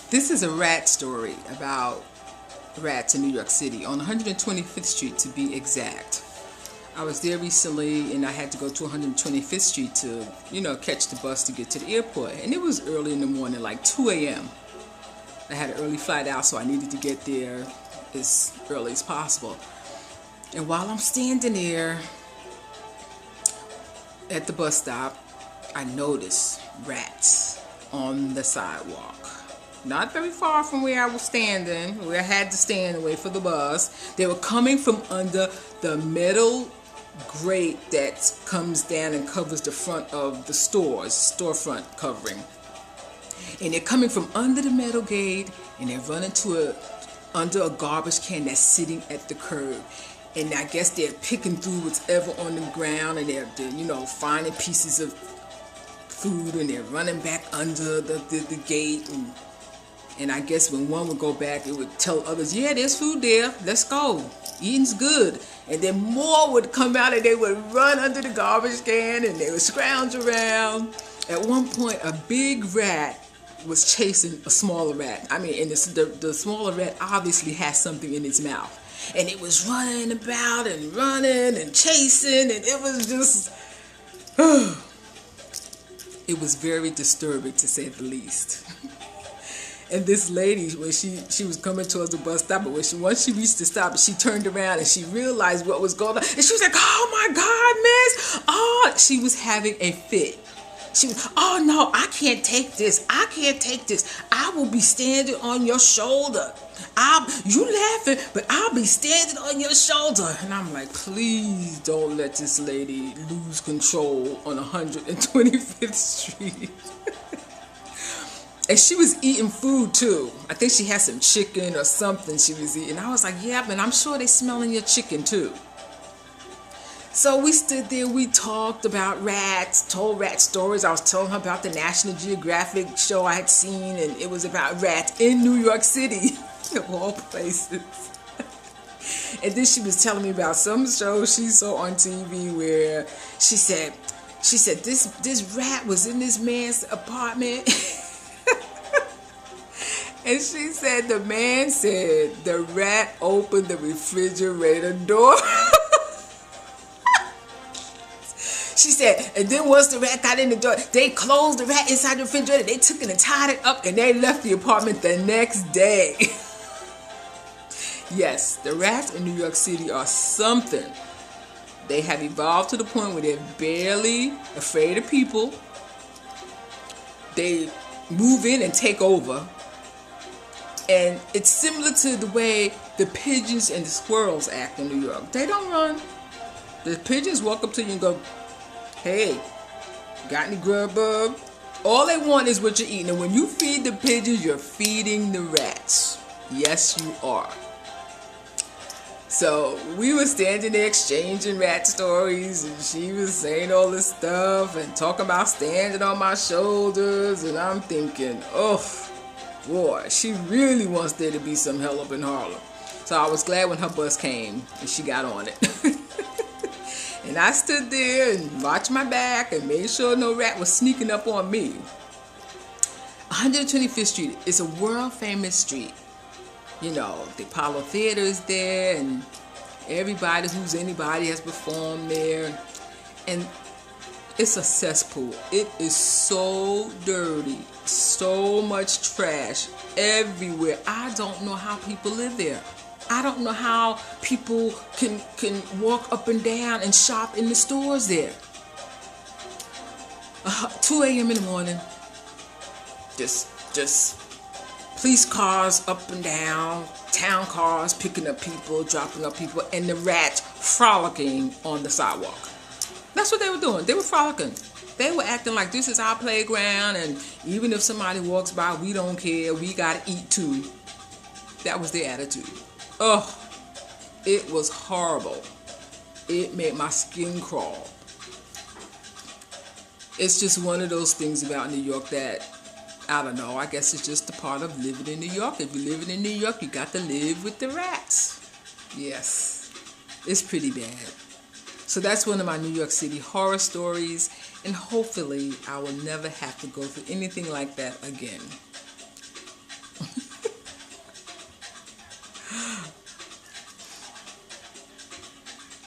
This is a rat story about rats in New York City on 125th Street to be exact. I was there recently and I had to go to 125th Street to, catch the bus to get to the airport. And it was early in the morning, like 2 a.m. I had an early flight out, so I needed to get there as early as possible. And while I'm standing there at the bus stop, I noticed rats on the sidewalk. Not very far from where I was standing, where I had to stand and wait for the bus. They were coming from under the metal grate that comes down and covers the front of the storefront covering. And they're coming from under the metal gate and they're running under a garbage can that's sitting at the curb. And I guess they're picking through whatever on the ground, and they're finding pieces of food, and they're running back under the gate. And I guess when one would go back, it would tell others, yeah, there's food there, let's go, eating's good. And then more would come out and they would run under the garbage can and they would scrounge around. At one point, a big rat was chasing a smaller rat. And the smaller rat obviously has something in its mouth. And it was running about and running and chasing, and it was just, it was very disturbing to say the least. And this lady, when she was coming towards the bus stop, but once she reached the stop, she turned around and she realized what was going on. And she was like, oh my God, miss. Oh, she was having a fit. She was, oh no, I can't take this. I can't take this. I will be standing on your shoulder. You laughing, but I'll be standing on your shoulder. And I'm like, please don't let this lady lose control on 125th Street. And she was eating food too. I think she had some chicken or something she was eating. I was like, yeah, but I'm sure they're smelling your chicken too. So we stood there, we talked about rats, told rat stories. I was telling her about the National Geographic show I had seen, and it was about rats in New York City, of all places. And then she was telling me about some show she saw on TV where she said this rat was in this man's apartment. And she said the man said the rat opened the refrigerator door. She said, and then once the rat got in the door, they closed the rat inside the refrigerator. They took it and tied it up, and they left the apartment the next day. Yes, the rats in New York City are something. They have evolved to the point where they're barely afraid of people. They move in and take over. And it's similar to the way the pigeons and the squirrels act in New York. They don't run. The pigeons walk up to you and go, hey, got any grub, bub? All they want is what you're eating. And when you feed the pigeons, you're feeding the rats. Yes, you are. So we were standing there exchanging rat stories, and she was saying all this stuff and talking about standing on my shoulders. And I'm thinking, oh, boy, she really wants there to be some hell up in Harlem. So I was glad when her bus came and she got on it. And I stood there and watched my back and made sure no rat was sneaking up on me. 125th Street is a world famous street. The Apollo Theater is there, and everybody who's anybody has performed there. And it's a cesspool. It is so dirty, so much trash everywhere. I don't know how people live there. I don't know how people can walk up and down and shop in the stores there. 2 a.m. in the morning, just police cars up and down, town cars picking up people, dropping up people, and the rats frolicking on the sidewalk. That's what they were doing. They were frolicking. They were acting like this is our playground, and even if somebody walks by, we don't care. We gotta eat too. That was their attitude. Oh, it was horrible. It made my skin crawl. It's just one of those things about New York that, I don't know, I guess it's just a part of living in New York. If you're living in New York, you got to live with the rats. Yes, it's pretty bad. So that's one of my New York City horror stories, and hopefully I will never have to go through anything like that again.